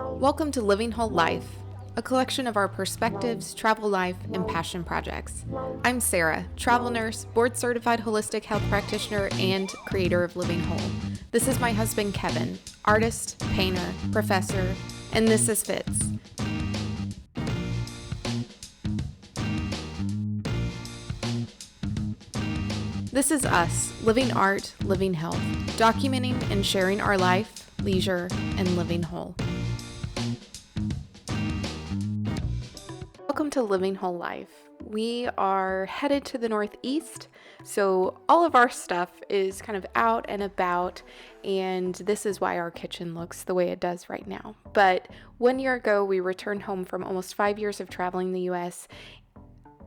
Welcome to Living Whole Life, a collection of our perspectives, travel life, and passion projects. I'm Sarah, travel nurse, board-certified holistic health practitioner, and creator of Living Whole. This is my husband, Kevin, artist, painter, professor, and this is Fitz. This is us, living art, living health, documenting and sharing our life, leisure, and living whole. Welcome to Living Whole Life. We are headed to the Northeast, so all of our stuff is kind of out and about, and this is why our kitchen looks the way it does right now. But 1 year ago, we returned home from almost 5 years of traveling the U.S.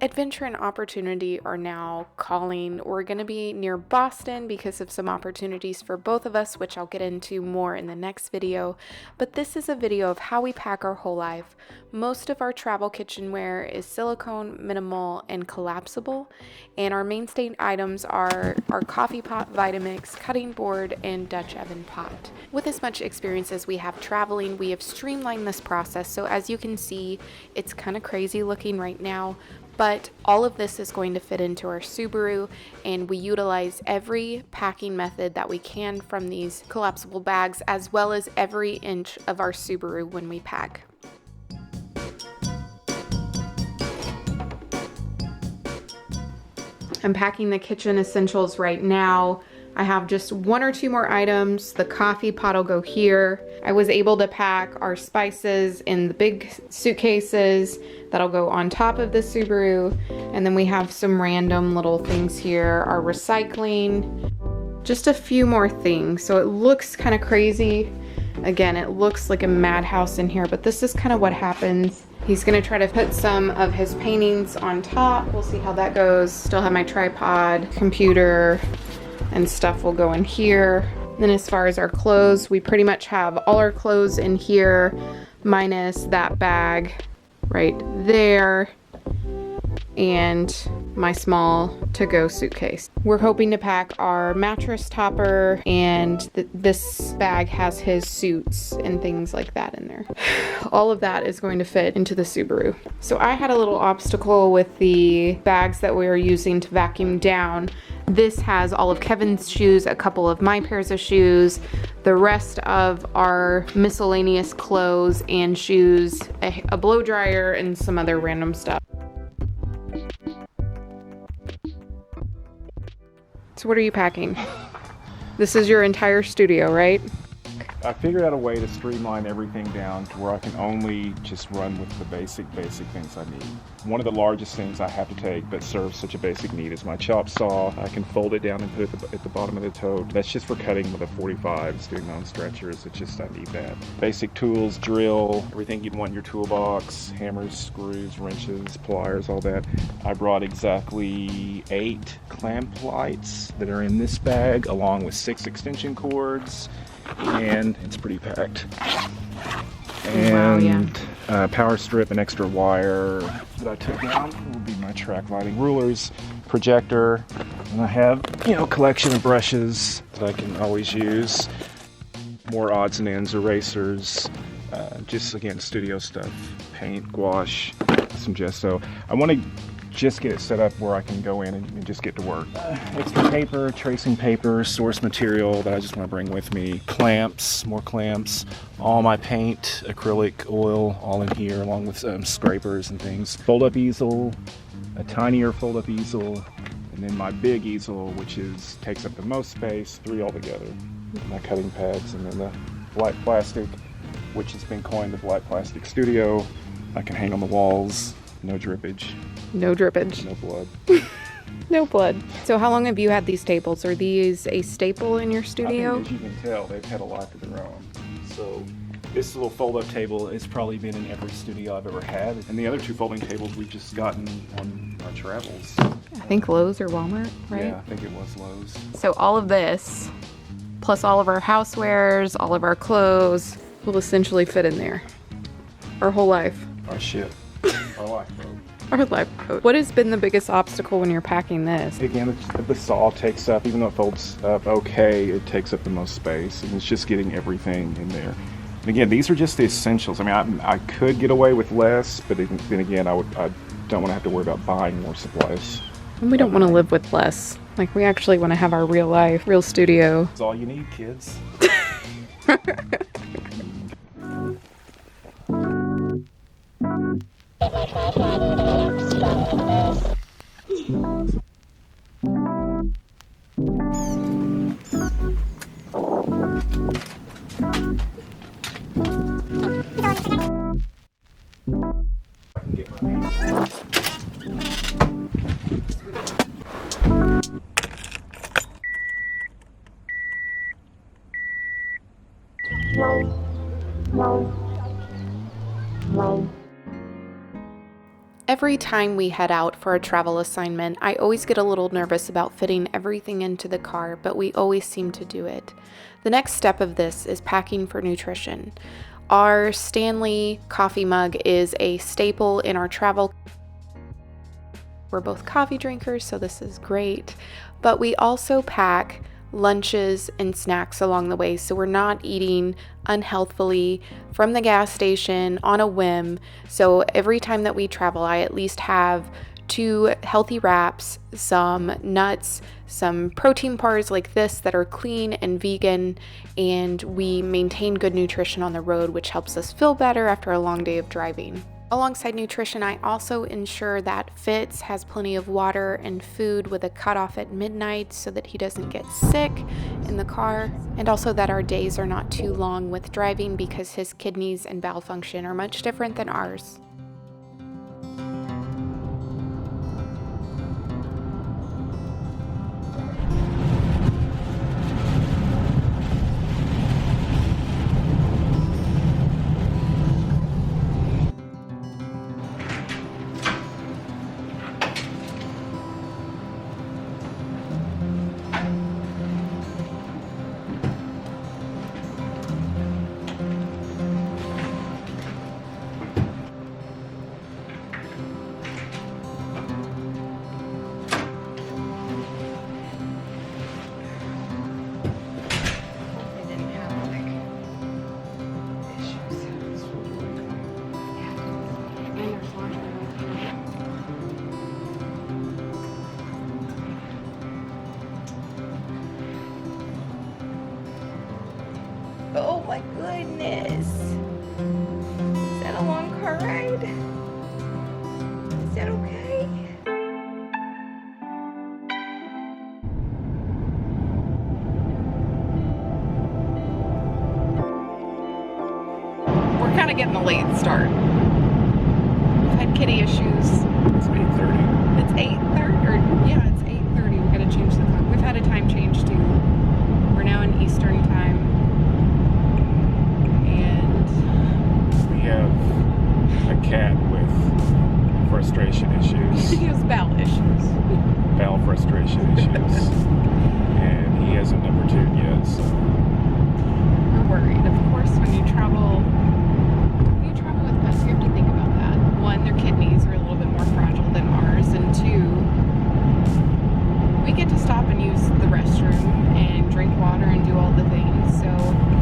Adventure and opportunity are now calling. We're going to be near Boston because of some opportunities for both of us, which I'll get into more in the next video. But this is a video of how we pack our whole life. Most of our travel kitchenware is silicone, minimal, and collapsible. And our mainstay items are our coffee pot, Vitamix, cutting board, and Dutch oven pot. With as much experience as we have traveling, we have streamlined this process. So as you can see, it's kind of crazy looking right now. But all of this is going to fit into our Subaru, and we utilize every packing method that we can from these collapsible bags, as well as every inch of our Subaru when we pack. I'm packing the kitchen essentials right now. I have just 1 or 2 more items. The coffee pot will go here. I was able to pack our spices in the big suitcases that'll go on top of the Subaru. And then we have some random little things here. Our recycling, just a few more things. So it looks kind of crazy. Again, it looks like a madhouse in here, but this is kind of what happens. He's gonna try to put some of his paintings on top. We'll see how that goes. Still have my tripod, computer, and stuff will go in here. Then as far as our clothes, we pretty much have all our clothes in here, minus that bag right there, and my small to-go suitcase. We're hoping to pack our mattress topper, and this bag has his suits and things like that in there. All of that is going to fit into the Subaru. So I had a little obstacle with the bags that we were using to vacuum down. This has all of Kevin's shoes, a couple of my pairs of shoes, the rest of our miscellaneous clothes and shoes, a blow dryer, and some other random stuff. So what are you packing? This is your entire studio, right? I figured out a way to streamline everything down to where I can only just run with the basic things I need. One of the largest things I have to take but serves such a basic need is my chop saw. I can fold it down and put it at the bottom of the tote. That's just for cutting with a 45s, doing my own stretchers. It's just I need that. Basic tools, drill, everything you'd want in your toolbox, hammers, screws, wrenches, pliers, all that. I brought exactly 8 clamp lights that are in this bag, along with 6 extension cords. And it's pretty packed. And wow, yeah. Power strip and extra wire that I took down will be my track lighting rulers, projector, and I have, a collection of brushes that I can always use. More odds and ends, erasers, just again studio stuff, paint, gouache, some gesso. I want to just get it set up where I can go in and just get to work. Extra paper, tracing paper, source material that I just want to bring with me. Clamps, more clamps, all my paint, acrylic, oil, all in here, along with scrapers and things. Fold-up easel, a tinier fold-up easel, and then my big easel, which takes up the most space, 3 altogether. My cutting pads, and then the black plastic, which has been coined the Black Plastic Studio. I can hang on the walls. No drippage. No drippage. No blood. No blood. So how long have you had these tables? Are these a staple in your studio? I think, as you can tell, they've had a life of their own. So this little fold-up table has probably been in every studio I've ever had. And the other 2 folding tables we've just gotten on our travels. I think Lowe's or Walmart, right? Yeah, I think it was Lowe's. So all of this, plus all of our housewares, all of our clothes, will essentially fit in there. Our whole life. Our shit. Our life boat. Our life boat. What has been the biggest obstacle when you're packing this? Again, the saw takes up, even though it folds up okay, it takes up the most space, and it's just getting everything in there. And again, these are just the essentials. I mean, I could get away with less, but then again, I don't want to have to worry about buying more supplies. And we don't want to live with less. Like, we actually want to have our real life, real studio. That's all you need, kids. Every time we head out for a travel assignment, I always get a little nervous about fitting everything into the car, but we always seem to do it. The next step of this is packing for nutrition. Our Stanley coffee mug is a staple in our travel. We're both coffee drinkers, so this is great. But we also pack lunches and snacks along the way, so we're not eating unhealthfully from the gas station on a whim. So every time that we travel, I at least have 2 healthy wraps, some nuts, some protein bars like this that are clean and vegan, and we maintain good nutrition on the road, which helps us feel better after a long day of driving. Alongside nutrition, I also ensure that Fitz has plenty of water and food with a cutoff at midnight so that he doesn't get sick in the car, and also that our days are not too long with driving because his kidneys and bowel function are much different than ours. Oh my goodness. Is that a long car ride? Is that okay? We're kind of getting a late start. We've had kitty issues. It's 8:30. It's 8:30, or yeah, it's 8:30. We gotta change the clock. We've had a time change too. We're now in Eastern time. We have a cat with frustration issues. He has bowel issues. Bowel frustration issues. And he hasn't number 2 yet, so. We're worried. Of course, when you travel with pets, you have to think about that. One, their kidneys are a little bit more fragile than ours, and 2, we get to stop and use the restroom and drink water and do all the things. So,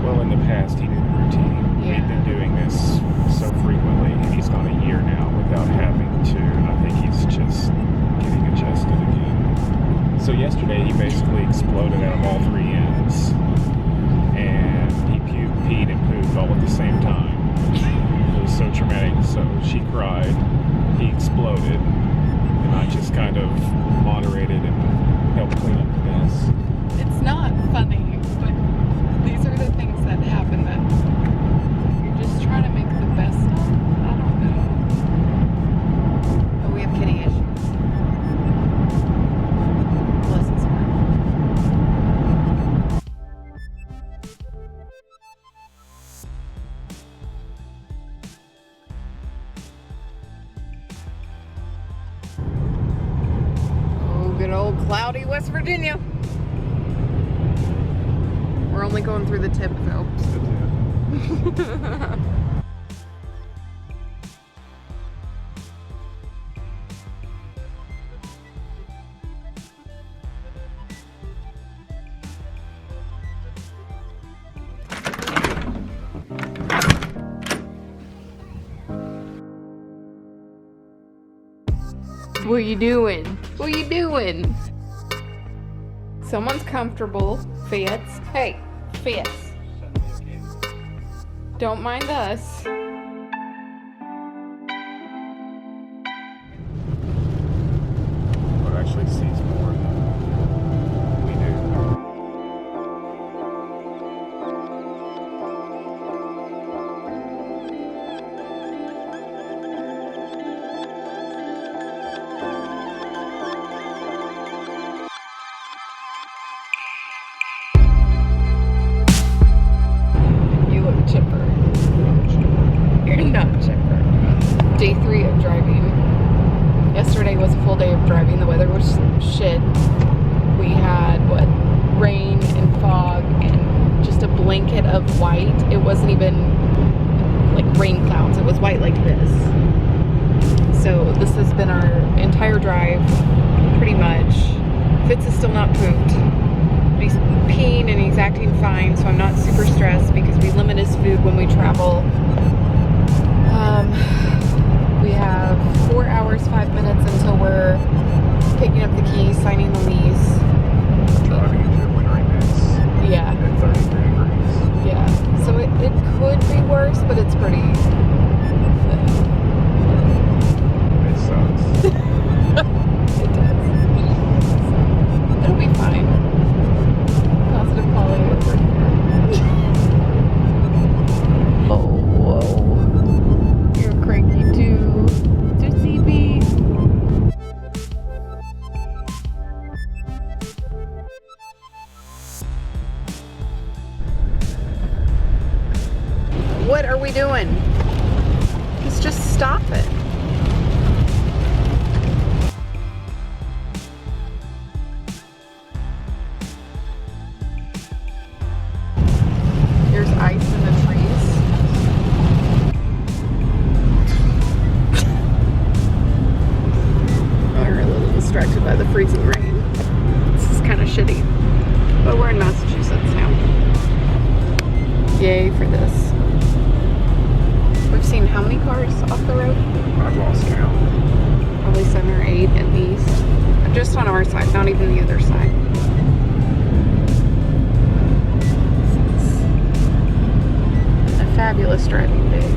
Well, in the past, he knew the routine. Yeah. We've been doing this so frequently, and he's gone a year now without having to. And I think he's just getting adjusted again. So yesterday, he basically exploded out of all 3 ends, and he peed and pooped all at the same time. It was so traumatic. So she cried, he exploded, and I just kind of moderated and helped clean up the mess. it's not funny, but these are the things that happen that you're just trying to make the best of. I don't know. But we have kitty issues. Bless his heart. Oh, good old cloudy West Virginia. We're only going through the tip though. What you doing? What you doing? Someone's comfortable. Fitz. Hey, Fitz. Don't mind us. But actually sees more than we do. You look chipper. You're not chipper. Day 3 of driving. Yesterday was a full day of driving. The weather was shit. We had, rain and fog and just a blanket of white. It wasn't even like rain clouds. It was white like this. So this has been our entire drive, pretty much. Fitz is still not pooped. But he's peeing and he's acting fine, so I'm not super stressed because we limit his food when we travel. We have 4 hours, 5 minutes until we're picking up the keys, signing the lease. Driving into a wintering mix. Yeah. At 33 degrees. Yeah. So it could be worse, but it's pretty. It sucks. It does. So, it'll be fine. Positive quality over here. Oh, whoa. You're cranky too. Tootsie bee. What are we doing? Just stop it. There's ice in the trees. We're a little distracted by the freezing rain. This is kind of shitty. But we're in Massachusetts now. Yay for this. We've seen how many cars off the road? I've lost count. Probably 7 or 8 at least. Just on our side, not even the other side. This is a fabulous driving day.